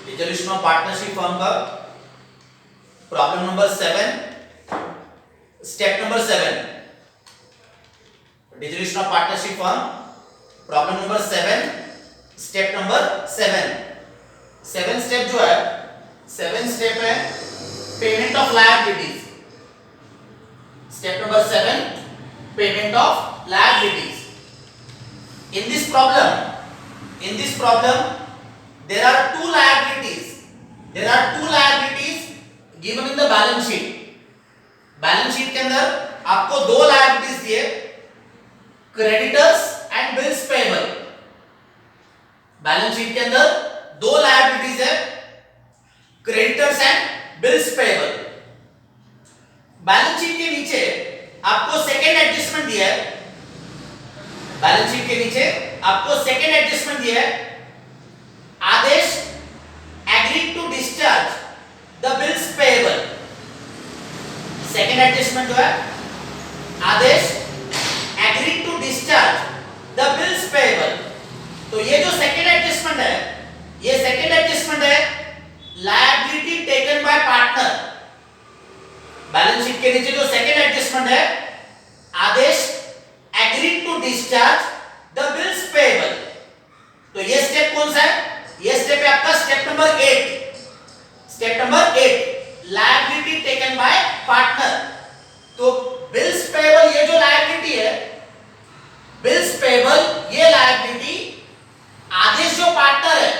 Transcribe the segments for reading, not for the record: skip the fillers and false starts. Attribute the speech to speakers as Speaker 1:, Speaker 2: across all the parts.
Speaker 1: Dissolution of partnership firm का problem number 7, step number 7, dissolution of partnership firm problem number 7, step number 7। 7 step जो है, 7 step है payment of liabilities. Step number 7, payment of liabilities. In this problem, there are two liabilities. There are two liabilities given in the balance sheet. Balance sheet के अंदर आपको दो liabilities दिए, creditors and bills payable. Balance sheet के अंदर दो liabilities है, creditors and bills payable. Balance sheet के नीचे आपको सेकेंड एडजस्टमेंट दिया है। बैलेंस शीट के नीचे आपको सेकेंड एडजस्टमेंट दिया है, Aadesh agreed to discharge the bills payable. Second adjustment जो है, Aadesh agreed to discharge the bills payable. तो ये जो सेकेंड एडजस्टमेंट है, ये सेकेंड एडजस्टमेंट है liability taken by partner. Balance sheet के नीचे जो सेकेंड एडजस्टमेंट है, Aadesh agreed to discharge the bills payable. तो ये स्टेप कौन सा है? ये स्टेप है आपका step number 8। Step number 8, liability taken by partner. तो बिल्स पेएबल ये जो लायबिलिटी है, बिल्स पेएबल ये लायबिलिटी आदेश जो पार्टनर है,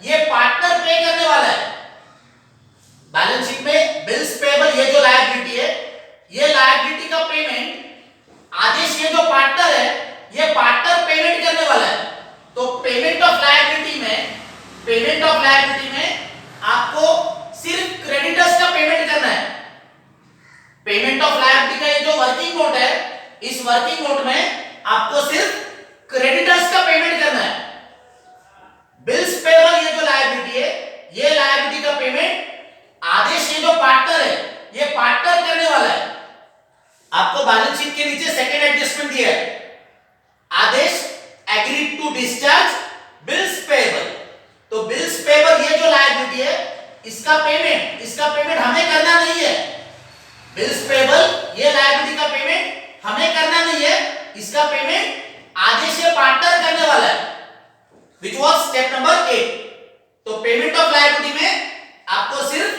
Speaker 1: ये पार्टनर पे करने वाला है। बैलेंस शीट में बिल्स पेएबल ये जो लायबिलिटी है, ये लायबिलिटी का पेमेंट आदेश ये जो पार्टनर है, ये पार्टनर पेमेंट करने वाला है। तो पेमेंट ऑफ लायबिलिटी में आपको सिर्फ क्रेडिटर्स का पेमेंट करना है। पेमेंट ऑफ लायबिलिटी का ये जो वर्किंग नोट है, इस वर्किंग नोट में आपको सिर्फ क्रेडिटर्स का पेमेंट करना है। बिल्स पेएबल ये जो लायबिलिटी है, ये लायबिलिटी का पेमेंट आदेश ये जो पार्टनर है, ये पार्टनर करने वाला है। आपको बैलेंस शीट के नीचे सेकेंड एडजस्टमेंट दिया है, Aadesh agreed to discharge bills payable. तो बिल्स पेएबल ये जो लायबिलिटी है, इसका पेमेंट हमें करना नहीं है। बिल्स पेएबल ये लायबिलिटी का पेमेंट हमें करना नहीं है, इसका पेमेंट आदेश ये पार्टनर करने वाला है, व्हिच वाज स्टेप नंबर 8। तो पेमेंट ऑफ लायबिलिटी में आपको सिर्फ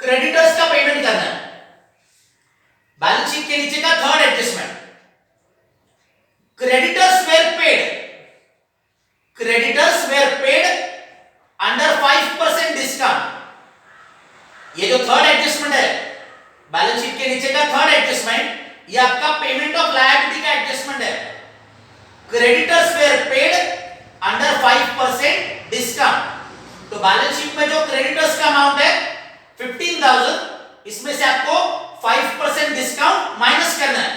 Speaker 1: क्रेडिटर्स का पेमेंट करना है। बैलेंस शीट के नीचे का third adjustment, creditors were paid under 5% discount. ये जो थर्ड एडजस्टमेंट है, बैलेंस शीट के नीचे का थर्ड एडजस्टमेंट, ये आपका पेमेंट ऑफ लायबिलिटी का एडजस्टमेंट है। Creditors were paid under 5% discount. तो बैलेंस शीट में जो क्रेडिटर्स का अमाउंट है 15,000, इसमें से आपको 5% डिस्काउंट माइनस करना है।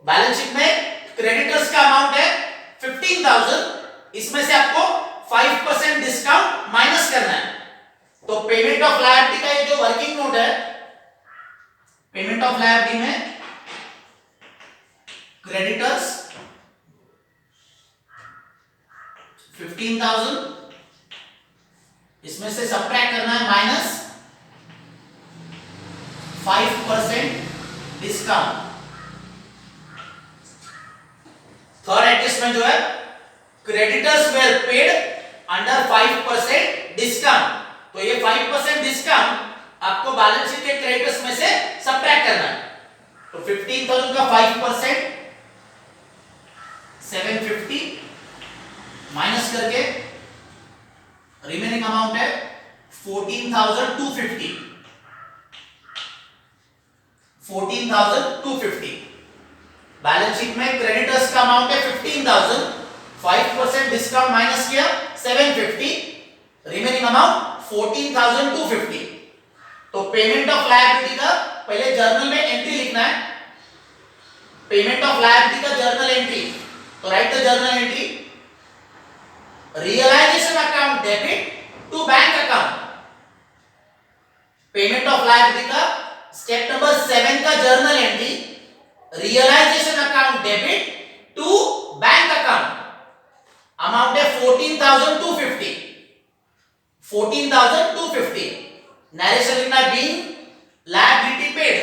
Speaker 1: बैलेंस शीट में क्रेडिटर्स का अमाउंट है 15,000, इसमें से आपको 5% डिस्काउंट माइनस करना है। तो पेमेंट ऑफ लायबिलिटी का ये जो वर्किंग नोट है, पेमेंट ऑफ लायबिलिटी में क्रेडिटर्स 15,000, इसमें से सबट्रैक्ट करना है माइनस 5% डिस्काउंट। थर्ड एडजस्टमेंट जो है, creditors were paid under 5% discount. तो ये 5% डिस्काउंट आपको बैलेंस शीट के क्रेडिटर्स में से सबट्रैक्ट करना है। तो 15,000 का 5% 750 माइनस करके रिमेनिंग अमाउंट है 14,250। 14,250। बैलेंस शीट में क्रेडिटर्स का अमाउंट है 15,000, 5% डिस्काउंट माइनस किया 750, रिमेनिंग अमाउंट 14,250। तो पेमेंट ऑफ लायबिलिटी का पहले जर्नल में एंट्री लिखना है। पेमेंट ऑफ लायबिलिटी का जर्नल एंट्री, तो write the journal entry, realisation account debit to bank account. Payment of liability का स्टेप नंबर 7 का journal entry, realisation account debit to bank account. Amount है 14,250। 14,250। Narration लिखना है being liability paid.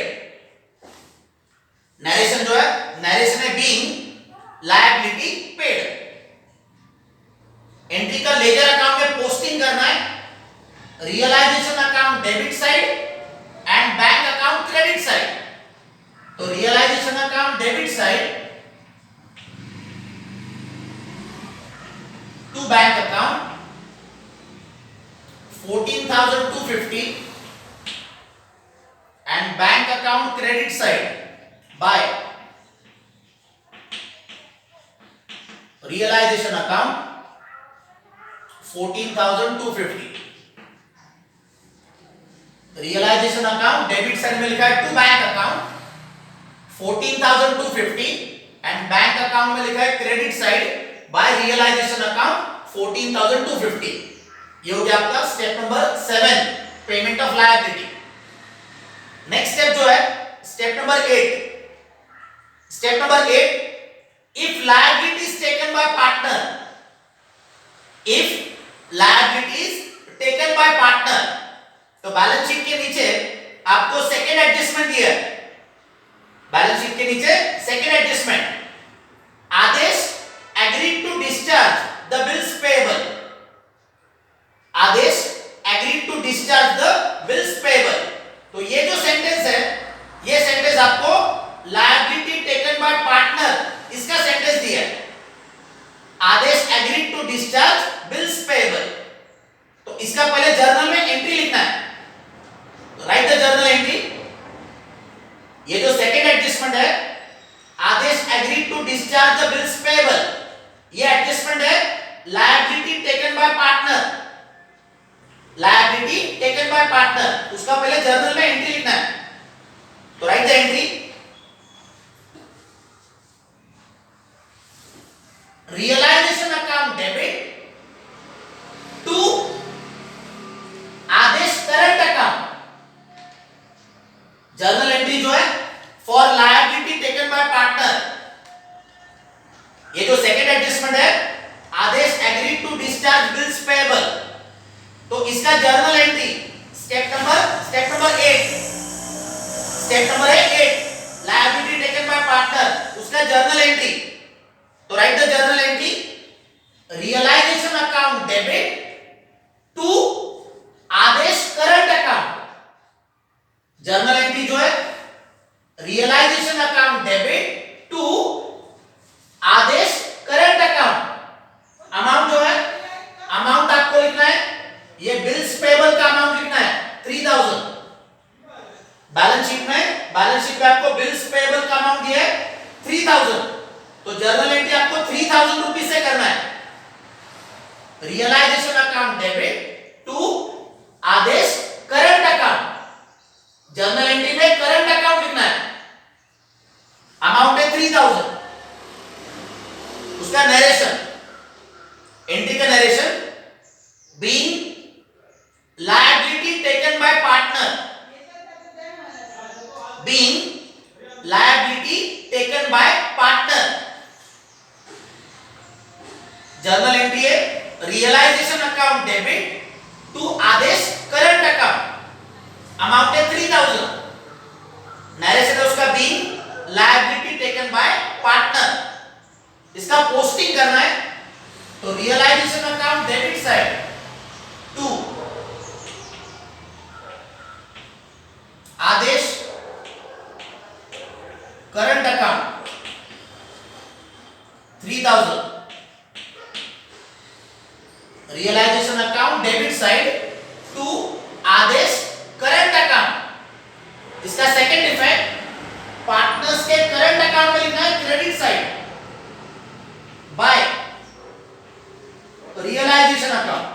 Speaker 1: Narration जो है, narration है being liability paid. Entry का ledger account में पोस्टिंग करना है, realisation account debit side and bank account credit side. तो realisation account debit side to bank account 14,250 and bank account credit side by realization account 14,250। Realisation account debit side में लिखा है to bank account 14,250 and bank account में लिखा है credit side by realisation account 14,250। ये हो गया आपका step number 7, payment of liability. Next step जो है step number 8। Step number 8, if liability is taken by partner, if liability is taken by partner, तो बैलेंस शीट के नीचे आपको सेकेंड एडजस्टमेंट दिया है। बैलेंस शीट के नीचे second adjustment, Aadesh agreed to discharge the bills payable. Aadesh agreed to discharge the bills payable. तो ये जो सेंटेंस है, ये सेंटेंस आपको लायबिलिटी टेकन बाय पार्टनर इसका सेंटेंस दिया है। Aadesh agreed to discharge bills payable, तो इसका पहले जर्नल में एंट्री लिखना है। Write the journal entry. ये जो सेकेंड एडजस्टमेंट है, Aadesh agreed to discharge the bills payable, ये एडजस्टमेंट है liability taken by partner. Liability taken by partner, उसका पहले जर्नल में एंट्री लिखना है। तो write the entry, realisation account debit to Aadesh current account. Journal entry जो है for liability taken by partner, ये जो सेकेंड एडजस्टमेंट है, Aadesh agreed to discharge bills payable, तो इसका journal entry step number 8। Step number है 8, लायबिलिटी टेकन बाय पार्टनर, उसका journal entry. तो write the journal entry, realisation account debit to Aadesh current account. Journal entry जो है realisation account debit to Aadesh current account. Amount जो है, amount आपको लिखना है, ये बिल्स पेएबल का अमाउंट लिखना है 3,000। बैलेंस शीट में आपको बिल्स पेएबल का अमाउंट दिया है 3,000, तो जर्नल एंट्री आपको 3,000 रुपीस से करना है। Realisation account debit to Aadesh current account. Journal entry में करंट अकाउंट लिखना है, अमाउंट है 3,000। उसका नरेशन, एंट्री का narration, being liability taken by partner, being liability taken by partner. Journal entry है realisation account debit to Aadesh current account, amount है 3,000। Narration है उसका being liability taken by partner, इसका पोस्टिंग करना है। तो realisation account debit side to Aadesh current account 3,000। Realisation account debit side to Aadesh current account, इसका second effect, partners के current account में लिखना है credit side by realisation account.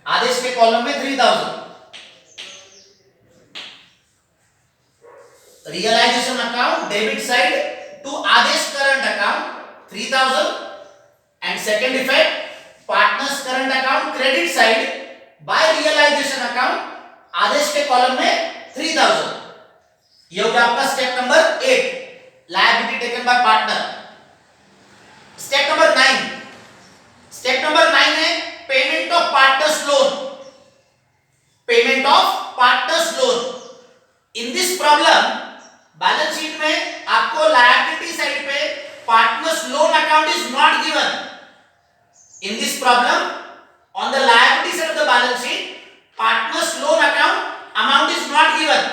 Speaker 1: Aadesh के कॉलम में 3,000, realisation account debit side to Aadesh current account 3,000 and second effect, partners current account credit side by realisation account, Aadesh के column में 3,000। ये हो गया आपका step number 8, liability taken by partner. Step number 9, problem, on the liability side of the balance sheet, partner's loan account amount is not given,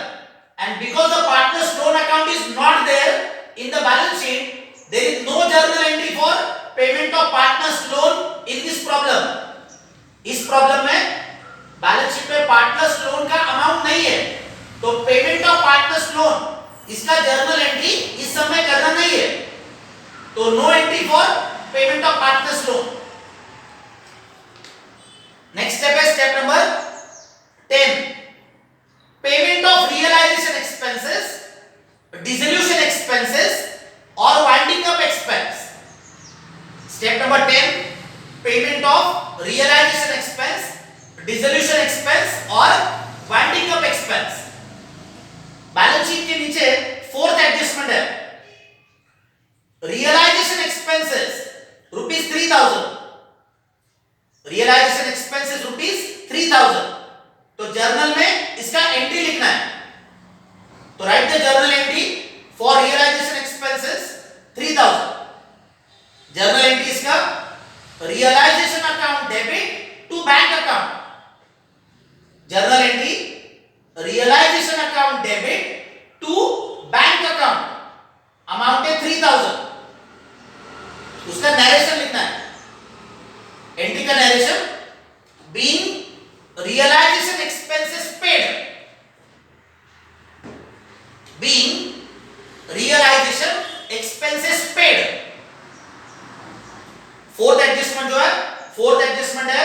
Speaker 1: and because the partner's loan account is not there in the balance sheet, there is no journal entry for payment of partner's loan in this problem. इस problem में balance sheet में partners loan का amount नहीं है, तो payment of partners loan इसका journal entry इस समय करना नहीं है, तो no entry for payment of partners loan. Next step है step number 10, payment of realisation expenses, dissolution expenses और winding up expense. Step number 10, payment of realisation expense, dissolution expense और winding up expense. Balance sheet के नीचे fourth adjustment है, realisation expenses ₹3000, realisation expenses ₹3000. तो journal में इसका entry लिखना है, तो write the journal entry for realisation expenses 3000. Journal entry इसका realisation account debit to bank account. Journal entry realisation account debit to bank account, amount है 3000. उसका नरेशन लिखना है, एंट्री का narration, being realisation expenses paid, being realisation expenses paid. Fourth adjustment जो है, fourth adjustment है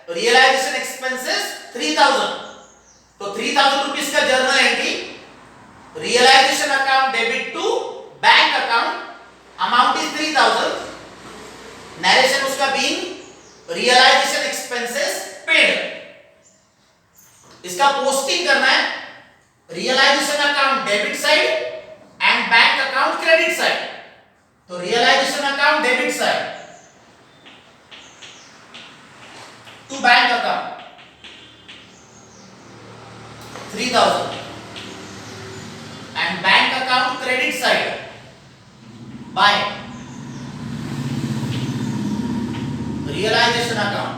Speaker 1: realisation expenses 3000. तो 3000 rupees का journal entry, realisation account debit to bank account, amount is 3000. Narration उसका बीइंग रियलाइजेशन एक्सपेंसेस पेड. इसका posting करना है realisation account debit side and bank account credit side. तो realisation account debit side to bank account 3000 and bank account credit side by realization account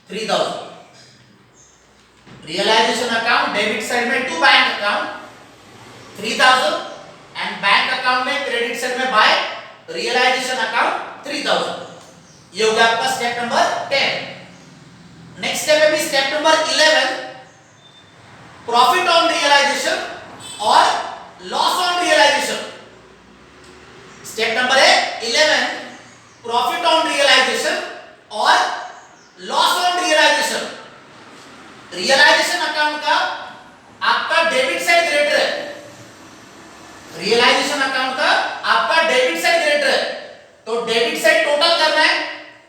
Speaker 1: 3000. realization account debit side में to bank account 3000 and bank account में credit side में by realization account 3000. ये हो गया आपका step number 10. Next step है भी step number 11, profit on realisation और loss on realisation. Step number है 11, प्रॉफिट ऑन रियलाइजेशन और loss on realisation. Realisation account का आपका डेबिट साइड ग्रेटर है, रियलाइजेशन अकाउंट का आपका डेबिट साइड ग्रेटर है, तो डेबिट साइड टोटल करना है,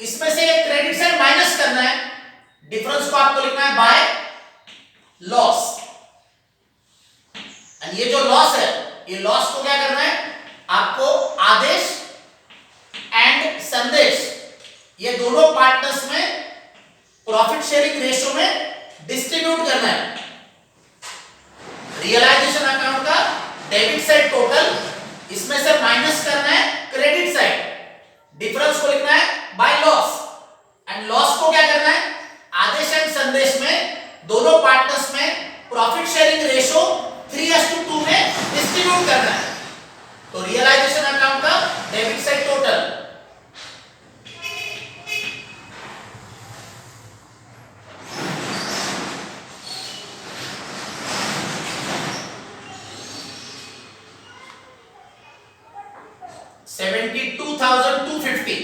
Speaker 1: इसमें से एक क्रेडिट साइड माइनस करना है, डिफरेंस को आपको लिखना है बाय लॉस. एंड ये जो लॉस है, ये लॉस को क्या करना है, आपको आदेश एंड संदेश ये दोनों पार्टनर्स में प्रॉफिट शेयरिंग रेशियो में डिस्ट्रीब्यूट करना है. रियलाइजेशन अकाउंट का डेबिट साइड टोटल, इसमें से माइनस करना है क्रेडिट साइड, डिफरेंस को लिखना है बाय लॉस. एंड लॉस को क्या करना है, आदेश एंड संदेश में दोनों पार्टनर्स में प्रॉफिट शेयरिंग रेशियो 3:2 में डिस्ट्रीब्यूट करना है. तो रियलाइजेशन अकाउंट का debit side total $72,250.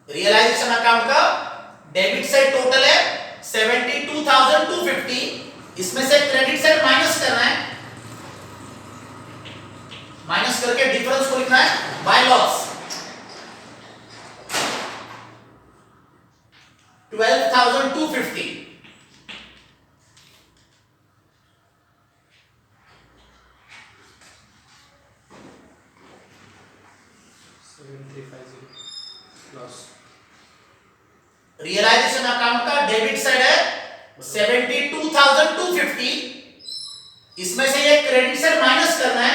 Speaker 1: Realisation account का डेबिट साइड टोटल है 72,250. इसमें से क्रेडिट साइड माइनस करना है, माइनस करके डिफरेंस को लिखना है बाय लॉस. 12,250. रियलाइजेशन अकाउंट का डेबिट साइड है 72,250 इसमें से ये क्रेडिट साइड माइनस करना है,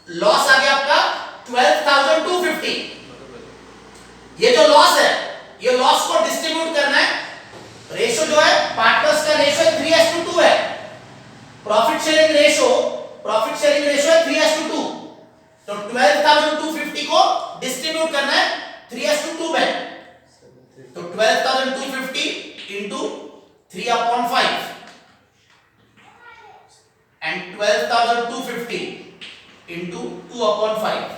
Speaker 1: लॉस आ गया आपका 12,250। ये जो लॉस है, ये लॉस को डिस्ट्रीब्यूट करना है। रेशो जो है पार्टनर्स का रेशो 3:2 है। प्रॉफिट शेयरिंग रेशो है 3:2। तो 12,250 को डिस्ट्रीब्यूट करना है 3:2 में। तो 12,250 into 3/5 and 12,250 into 2/5,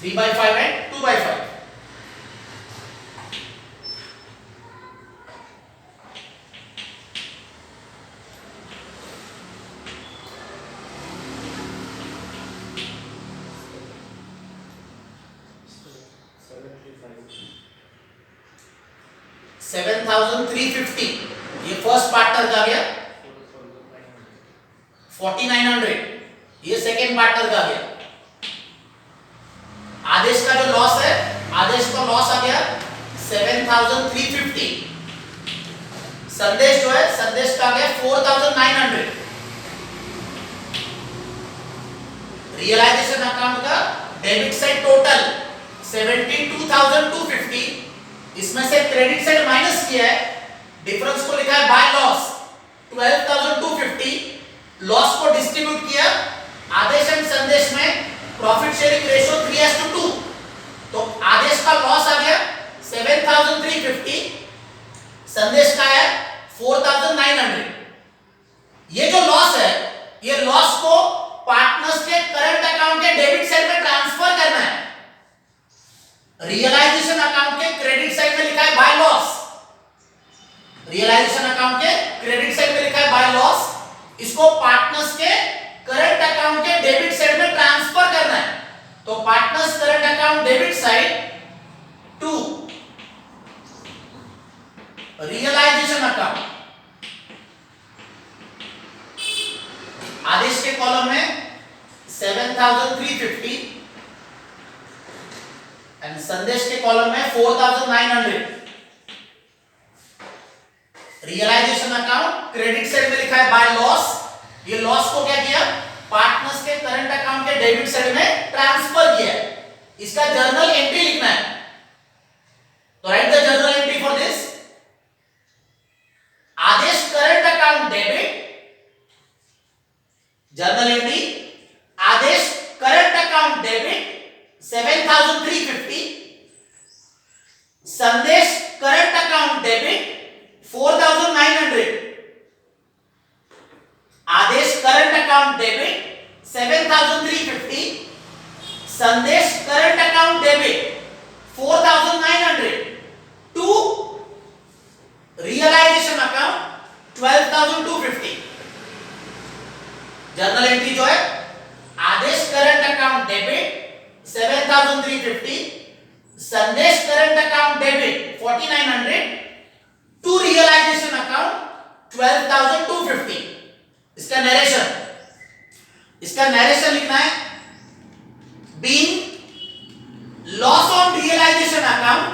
Speaker 1: 3/5 and 2/5. $7,350 ये फर्स्ट पार्टनर का गया। 4,900 ये सेकेंड पार्टनर का गया। आदेश का जो लॉस है, आदेश का लॉस आ गया 7,350। संदेश जो है, संदेश का आ गया 4,900। रियलाइजेशन अकाउंट का डेबिट साइड टोटल 72,250। इसमें से क्रेडिट साइड माइनस किया है, डिफरेंस को लिखा है बाय लॉस 12,250। लॉस को डिस्ट्रीब्यूट किया आदेश एंड संदेश में, प्रॉफिट शेयरिंग रेशो 3:2। तो आदेश का लॉस आ गया 7,350, संदेश का है 4,900। ये जो लॉस है, ये लॉस को पार्टनर्स के करंट अकाउंट के डेबिट साइड में ट्रांसफर करना है। रियलाइजेशन अकाउंट के क्रेडिट साइड में लिखा है बाय लॉस, रियलाइजेशन अकाउंट के क्रेडिट साइड में लिखा है बाय लॉस। इसको पार्टनर्स के करंट अकाउंट के डेबिट साइड में ट्रांसफर करना है। तो partners current account debit side to realisation account. Aadesh के कॉलम में 7,350 एंड संदेश के कॉलम में 4,900। रियलाइजेशन अकाउंट क्रेडिट साइड में लिखा है बाय लॉस। ये लॉस को क्या किया, पार्टनर्स के करंट अकाउंट के डेबिट साइड में ट्रांसफर किया। इसका जर्नल एंट्री लिखना है। तो write the journal entry for this. Aadesh current account debit, journal entry Aadesh current account debit 7,350, Sandesh current account debit 4,900। Aadesh current account debit 7,350, Sandesh current account debit 4,900 to realisation account 12,250। Journal entry जो है, Aadesh current account debit 7,350, Sandesh current account debit 4,900 to realisation account 12,250। इसका narration लिखना है। Being loss on realisation account,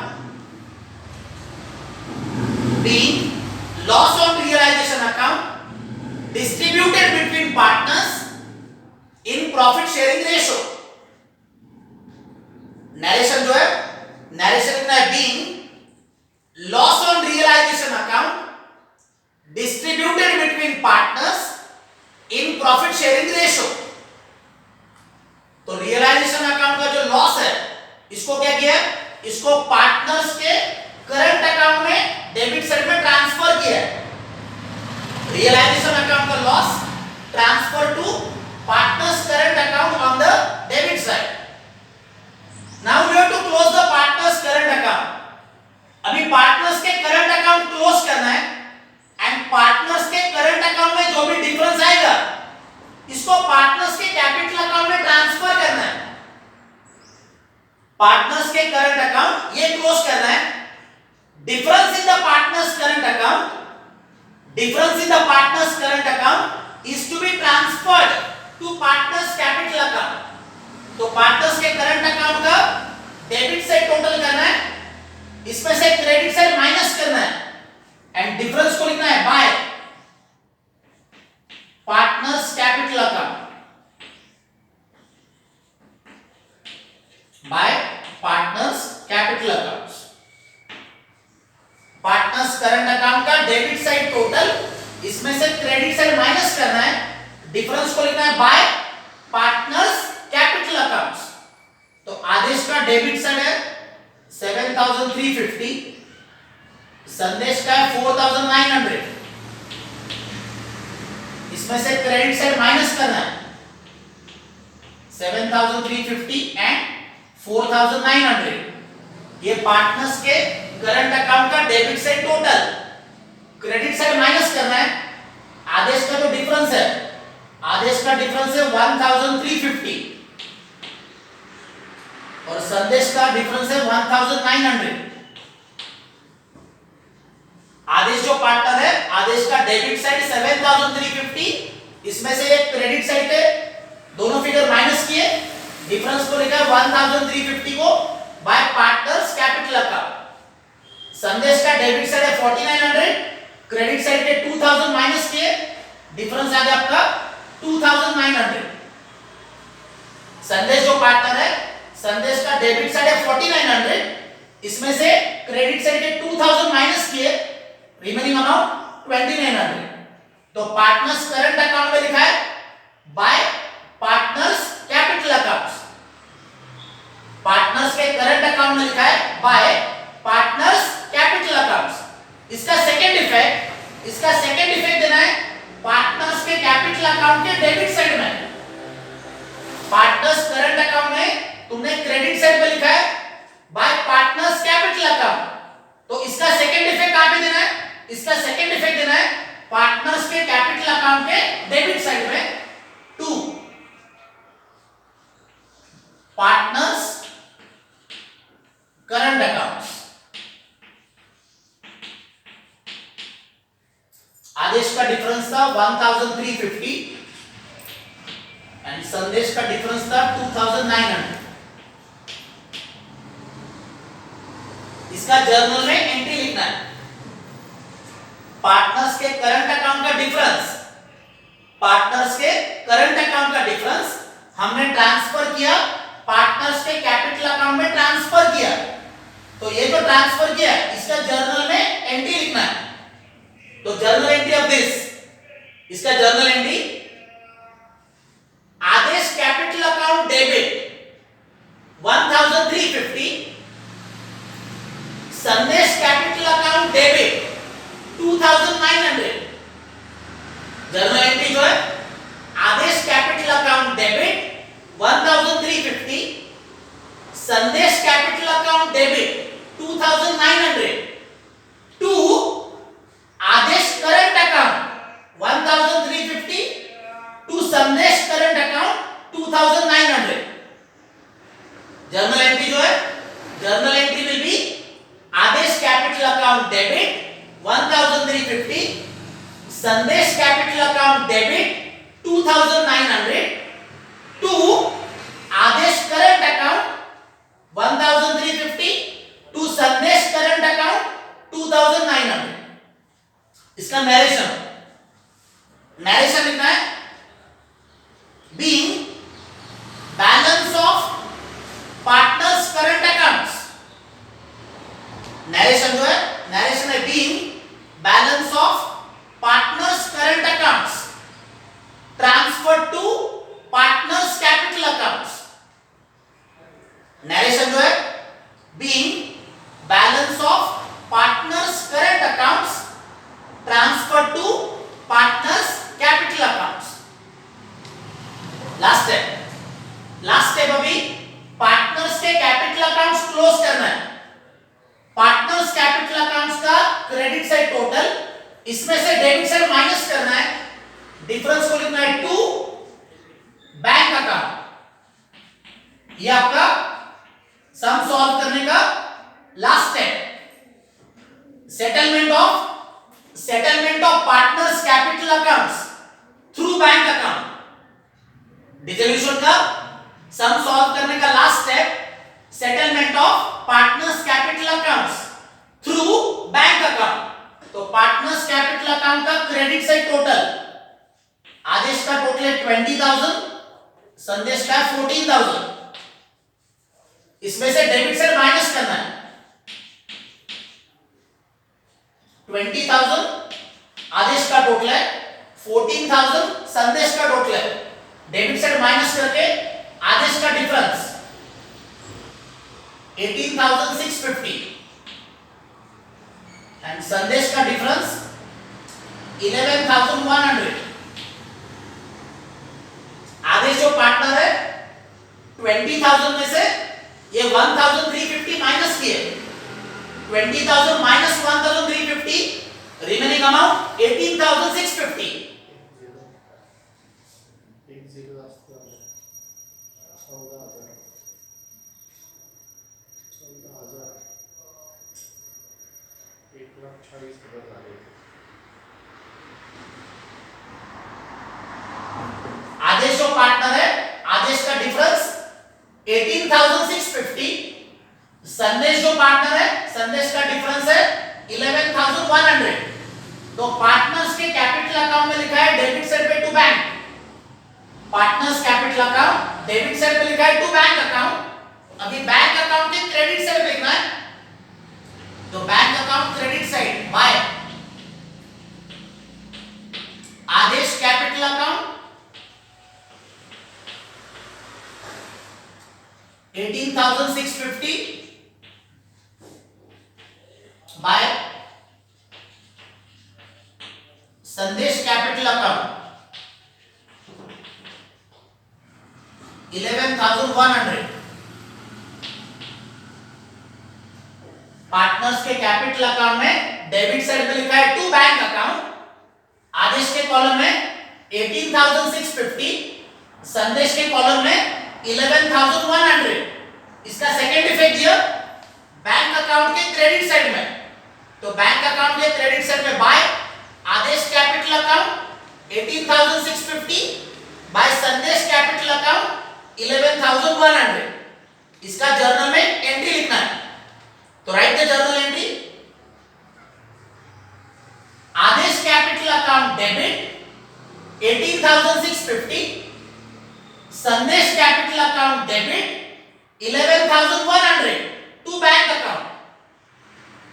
Speaker 1: being loss on realisation account distributed between partners in profit sharing ratio. Narration जो है, narration लिखना है being loss on realisation account distributed between partners in profit sharing ratio. तो realisation account का जो loss है, इसको क्या किया, इसको पार्टनर्स के करंट अकाउंट में डेबिट साइड में ट्रांसफर किया। रियलाइजेशन अकाउंट का loss transfer to partners current account on the debit side. Now we have to close the partners current account. अभी पार्टनर्स के करंट अकाउंट क्लोज करना है and partners के current account में जो भी डिफरेंस आएगा, इसको पार्टनर्स के कैपिटल अकाउंट में ट्रांसफर करना है। पार्टनर्स के करंट अकाउंट ये क्लोज करना है। Difference in the partners current account, difference in the partners current account is to be transferred to partners capital account. तो पार्टनर्स के करंट अकाउंट का डेबिट साइड टोटल करना है, इसमें से क्रेडिट साइड माइनस करना है एंड डिफरेंस को लिखना है बाय पार्ट इसमें से क्रेडिट साइड माइनस करना है, डिफरेंस को लिखना है बाय पार्टनर्स कैपिटल अकाउंट्स। तो आदेश का डेबिट साइड है 7350, संदेश का है 4900, इसमें से क्रेडिट साइड माइनस करना है 7350 एंड 4900, ये पार्टनर्स के करंट अकाउंट का debit side total, credit side minus करना है, आदेश का जो डिफरेंस है, आदेश का डिफरेंस है 1350 और संदेश का डिफरेंस है 1900। आदेश जो पार्टनर है, आदेश का डेबिट साइड 7350, इसमें से एक क्रेडिट साइड के दोनों फिगर माइनस किए, डिफरेंस को लिखा 1350 को बाय पार्टनर्स कैपिटल अकाउंट। संदेश का डेबिट साइड है 4900, क्रेडिट साइड के 2000 माइनस किए, डिफरेंस आ गया आपका 2900। संदेश जो पार्टनर है, संदेश का डेबिट साइड है 4900, इसमें से क्रेडिट साइड के 2000 माइनस किए, रिमेनिंग अमाउंट 2900। तो पार्टनर्स करंट अकाउंट में लिखा है bye partners capital accounts, partners के करंट अकाउंट में लिखा है बाय पार्टनर्स कैपिटल अकाउंट्स। इसका सेकंड इफेक्ट देना है पार्टनर्स के कैपिटल अकाउंट के डेबिट साइड में। पार्टनर्स करंट अकाउंट में तुमने क्रेडिट साइड पे लिखा है बाय पार्टनर्स कैपिटल अकाउंट, तो इसका सेकंड इफेक्ट कहां पे देना है, इसका सेकंड इफेक्ट देना है पार्टनर्स के कैपिटल अकाउंट के डेबिट साइड में टू पार्टनर्स करंट अकाउंट्स। आदेश का डिफरेंस था 1350 एंड संदेश का डिफरेंस था 2900। इसका जर्नल में एंट्री लिखना है, पार्टनर्स के करंट अकाउंट का डिफरेंस, पार्टनर्स के करंट अकाउंट का डिफरेंस हमने ट्रांसफर किया, पार्टनर्स के कैपिटल अकाउंट में ट्रांसफर किया, तो ये जो ट्रांसफर किया इसका जर्नल में एंट्री लिखना है। तो जर्नल एंट्री ऑफ दिस, इसका journal entry, Aadesh capital account debit 1350, Sandesh capital account debit 2900। Journal entry जो है Aadesh capital account debit 1350, Sandesh capital account debit 2900 to Aadesh current account 1350 to Sandesh current account 2900। Journal entry जो है, journal entry will be Aadesh capital account debit 1350, Sandesh capital account debit 2900 to Aadesh current account 1350 to Sandesh current account 2900। इसका narration लिखना है being balance of partners current accounts. Narration जो है, narration है being balance of partners current accounts transfer to partners capital accounts. Narration जो है being balance of partners current accounts transfer to partners capital accounts. Last step अभी partners के capital accounts close करना है। Partners capital accounts का credit side total, इसमें से debit side minus करना है, डिफरेंस को लिखना है टू बैंक अकाउंट। ये आपका सम सॉल्व करने का last step. Settlement of partners capital accounts through bank account. Dissolution का सम सॉल्व करने का last step, settlement of partners capital accounts through bank account. तो पार्टनर्स कैपिटल अकाउंट का credit side total, आदेश का total है 20,000, संदेश का 14,000, इसमें से डेबिट साइड माइनस करना है 20,000 आदेश का टोटल है, 14,000 संदेश का टोटल है, डेबिट साइड माइनस करके आदेश का डिफरेंस 18,650 एंड संदेश का डिफरेंस 11,100। आदेश जो पार्टनर है 20,000 में से ये 1,350 माइनस किए, 20,000 माइनस 1,350, रिमेनिंग अमाउंट 18,650। आदेश जो पार्टनर है, आदेश का डिफरेंस 18,650, संदेश जो पार्टनर है, संदेश का डिफरेंस है 11,100। तो पार्टनर्स के कैपिटल अकाउंट में लिखा है डेबिट साइड पे to bank, partners capital account debit side पे लिखा है टू बैंक अकाउंट। अभी बैंक अकाउंट के क्रेडिट साइड पे लिखना है, तो bank account credit side by Aadesh capital account 18,650 by Sandesh capital account 11,100। Partners के कैपिटल अकाउंट में डेबिट साइड पे लिखा है टू बैंक अकाउंट, आदेश के कॉलम में 18,650, संदेश के कॉलम में 11,100। इसका सेकंड इफेक्ट दिया बैंक अकाउंट के क्रेडिट साइड में, तो बैंक अकाउंट के क्रेडिट साइड में by Aadesh capital account 18,650 by Sandesh capital account 11,100। इसका जर्नल में एंट्री लिखना है, तो write the journal entry. Aadesh capital account debit 18,650, Sandesh capital account debit 11,100 to bank account.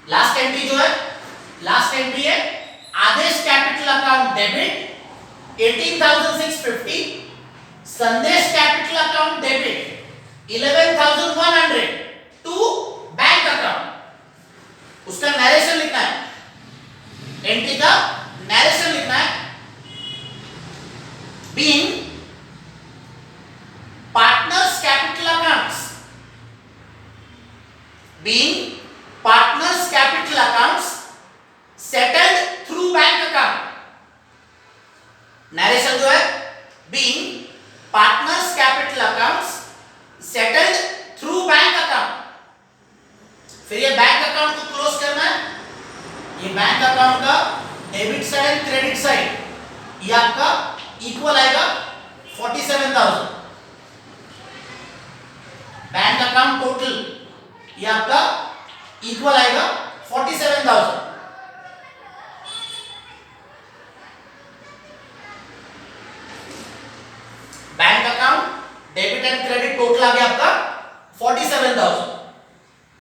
Speaker 1: Last entry जो है, लास्ट एंट्री है Aadesh capital account debit 18,650, Sandesh capital account debit 11,100 to bank account. उसका narration लिखना है, एंट्री का नरेशन लिखना है। Being partners capital accounts, being partners capital accounts settled through bank account। Narration जो है being partners capital accounts settled through bank account। फिर ये बैंक अकाउंट को क्लोज करना है, ये बैंक अकाउंट का debit side and credit side ये आपका इक्वल आएगा 47,000। बैंक अकाउंट टोटल ये आपका इक्वल आएगा 47,000। Bank account debit and credit total आ गया आपका 47,000।